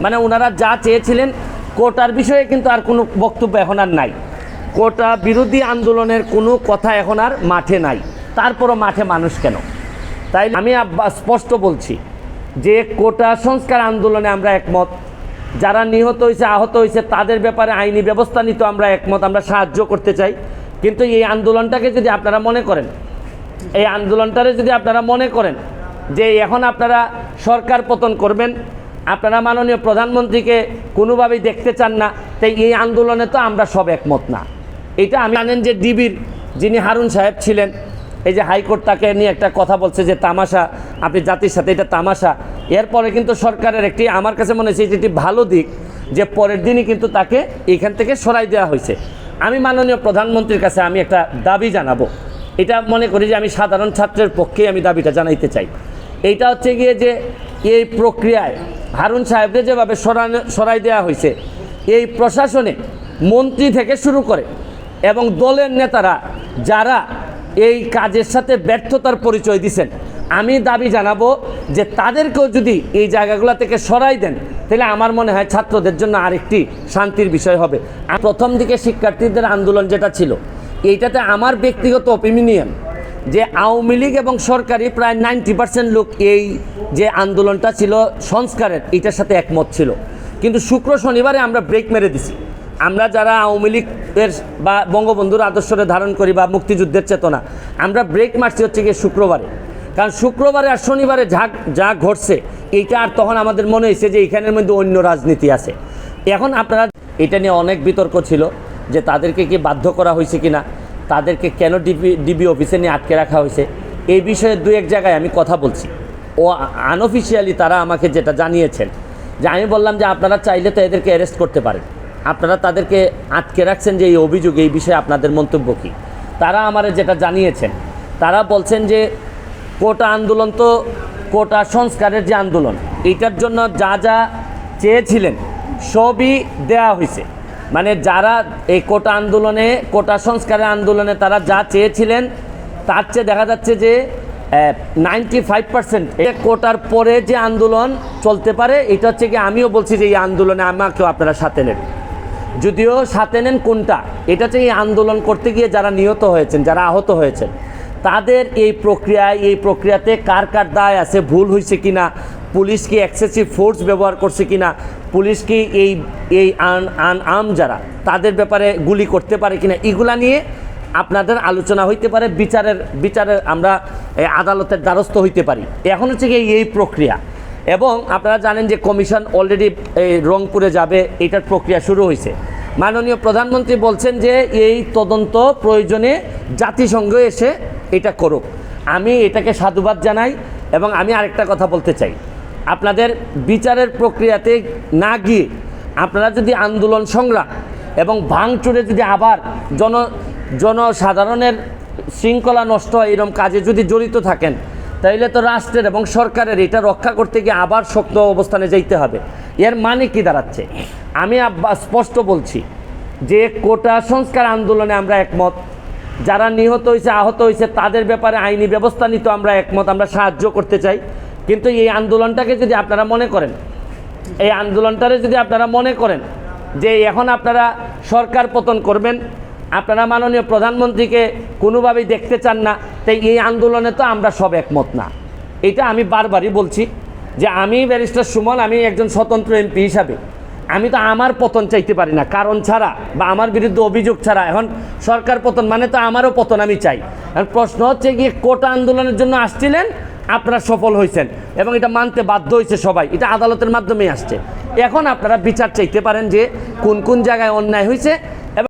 মানে ওনারা যা চেয়েছিলেন কোটার বিষয়ে কিন্তু আর কোনো বক্তব্য এখন আর নাই। কোটা বিরোধী আন্দোলনের কোনো কথা এখন আর মাঠে নাই। তারপরও মাঠে মানুষ কেন? তাই আমি স্পষ্ট বলছি যে কোটা সংস্কার আন্দোলনে আমরা একমত। যারা নিহত হয়েছে, আহত হয়েছে, তাদের ব্যাপারে আইনি ব্যবস্থা নিতে আমরা একমত, আমরা সাহায্য করতে চাই। কিন্তু এই আন্দোলনটাকে যদি আপনারা মনে করেন, এই আন্দোলনটারে যদি আপনারা মনে করেন যে এখন আপনারা সরকার পতন করবেন, আপনারা মাননীয় প্রধানমন্ত্রীকে কোনোভাবেই দেখতে চান না, তাই এই আন্দোলনে তো আমরা সব একমত না। এটা আমি জানেন যে ডিবির যিনি হারুন সাহেব ছিলেন, এই যে হাইকোর্ট তাকে নিয়ে একটা কথা বলছে যে তামাশা, আপনি জাতির সাথে এটা তামাশা। এরপরে কিন্তু সরকারের একটি, আমার কাছে মনে হচ্ছে এটি ভালো দিক যে পরের দিনই কিন্তু তাকে এখান থেকে সরাই দেওয়া হয়েছে। আমি মাননীয় প্রধানমন্ত্রীর কাছে আমি একটা দাবি জানাবো, এটা মনে করি যে আমি সাধারণ ছাত্রের পক্ষেই আমি দাবিটা জানাইতে চাই। এইটা হচ্ছে গিয়ে যে এই প্রক্রিয়ায় হারুন সাহেবকে যেভাবে সরাই দেওয়া হয়েছে, এই প্রশাসনে মন্ত্রী থেকে শুরু করে এবং দলের নেতারা যারা এই কাজের সাথে ব্যর্থতার পরিচয় দিচ্ছেন, আমি দাবি জানাবো যে তাদেরকেও যদি এই জায়গাগুলো থেকে সরাই দেন, তাহলে আমার মনে হয় ছাত্রদের জন্য আরেকটি শান্তির বিষয় হবে। প্রথম দিকে শিক্ষার্থীদের আন্দোলন যেটা ছিল, এইটাতে আমার ব্যক্তিগত অপিনিয়ন যে আওয়ামী লীগ এবং সরকারি প্রায় 90% লোক এই যে আন্দোলনটা ছিল সংস্কারের, এটার সাথে একমত ছিল। কিন্তু শুক্র শনিবারে আমরা ব্রেক মেরে দিছি। আমরা যারা আওয়ামী লীগের বা বঙ্গবন্ধুর আদর্শরে ধারণ করি বা মুক্তিযুদ্ধের চেতনা, আমরা ব্রেক মারছি হচ্ছে গিয়ে শুক্রবারে। কারণ শুক্রবারে আর শনিবারে যা ঘটছে, এইটা আর তখন আমাদের মনে হয়েছে যে এখানের মধ্যে অন্য রাজনীতি আছে। এখন আপনারা এটা নিয়ে অনেক বিতর্ক ছিল যে তাদেরকে কি বাধ্য করা হয়েছে কিনা, তাদেরকে কেন ডিবি অফিসে নিয়ে আটকে রাখা হয়েছে, এই বিষয়ে দু এক জায়গায় আমি কথা বলছি। ও আনঅফিসিয়ালি তারা আমাকে যেটা জানিয়েছেন যে আমি বললাম যে আপনারা চাইলে তো এদেরকে অ্যারেস্ট করতে পারেন, আপনারা তাদেরকে আটকে রাখছেন যে এই অভিযোগ, এই বিষয়ে আপনাদের মন্তব্য কী? তারা আমার যেটা জানিয়েছেন, তারা বলছেন যে কোটা আন্দোলন তো কোটা সংস্কারের যে আন্দোলন, এইটার জন্য যা যা চেয়েছিলেন সবই দেওয়া হয়েছে। মানে যারা এই কোটা আন্দোলনে, কোটা সংস্কারের আন্দোলনে তারা যা চেয়েছিলেন তার চেয়ে দেখা যাচ্ছে যে 95% কোটার পরে যে আন্দোলন চলতে পারে, এটা হচ্ছে কি আমিও বলছি যে এই আন্দোলনে আমাকেও আপনারা সাথে নেন। যদিও সাথে নেন কোনটা, এটা হচ্ছে এই আন্দোলন করতে গিয়ে যারা নিহত হয়েছেন, যারা আহত হয়েছেন, তাদের এই প্রক্রিয়াতে কার কার দায় আছে, ভুল হয়েছে কিনা, পুলিশ কি এক্সেসিভ ফোর্স ব্যবহার করছে কিনা, পুলিশ কি এই আনআর্ম যারা তাদের ব্যাপারে গুলি করতে পারে কিনা, এগুলা নিয়ে আপনাদের আলোচনা হইতে পারে, বিচারের আমরা আদালতের দ্বারস্থ হইতে পারি। এখন হচ্ছে কি এই প্রক্রিয়া। এবং আপনারা জানেন যে কমিশন অলরেডি রংপুরে যাবে, এটার প্রক্রিয়া শুরু হয়েছে। মাননীয় প্রধানমন্ত্রী বলছেন যে এই তদন্ত প্রয়োজনে জাতিসংঘ এসে এটা করুক। আমি এটাকে সাধুবাদ জানাই। এবং আমি আরেকটা কথা বলতে চাই, আপনাদের বিচারের প্রক্রিয়াতে না গিয়ে আপনারা যদি আন্দোলন সংগ্রাম এবং ভাঙচুরে যদি আবার জনসাধারণের শৃঙ্খলা নষ্ট হয় এরকম কাজে যদি জড়িত থাকেন, তাইলে তো রাষ্ট্রের এবং সরকারের এটা রক্ষা করতে গিয়ে আবার শক্ত অবস্থানে যাইতে হবে। এর মানে কি দাঁড়াচ্ছে? আমি স্পষ্ট বলছি যে কোটা সংস্কার আন্দোলনে আমরা একমত। যারা নিহত হয়েছে, আহত হয়েছে, তাদের ব্যাপারে আইনি ব্যবস্থা নিতে আমরা একমত, আমরা সাহায্য করতে চাই। কিন্তু এই আন্দোলনটাকে যদি আপনারা মনে করেন, এই আন্দোলনটারে যদি আপনারা মনে করেন যে এখন আপনারা সরকার পতন করবেন, আপনারা মাননীয় প্রধানমন্ত্রীকে কোনোভাবেই দেখতে চান না, তাই এই আন্দোলনে তো আমরা সব একমত না। এটা আমি বারবারই বলছি যে আমি ব্যারিস্টার সুমন, আমি একজন স্বতন্ত্র এমপি হিসাবে আমি তো আমার পতন চাইতে পারি না কারণ ছাড়া বা আমার বিরুদ্ধে অভিযোগ ছাড়া। এখন সরকার পতন মানে তো আমারও পতন আমি চাই। এখন প্রশ্ন হচ্ছে গিয়ে কোটা আন্দোলনের জন্য আসছিলেন, আপনারা সফল হয়েছেন এবং এটা মানতে বাধ্য হয়েছে সবাই, এটা আদালতের মাধ্যমেই আসছে। এখন আপনারা বিচার চাইতে পারেন যে কোন কোন জায়গায় অন্যায় হয়েছে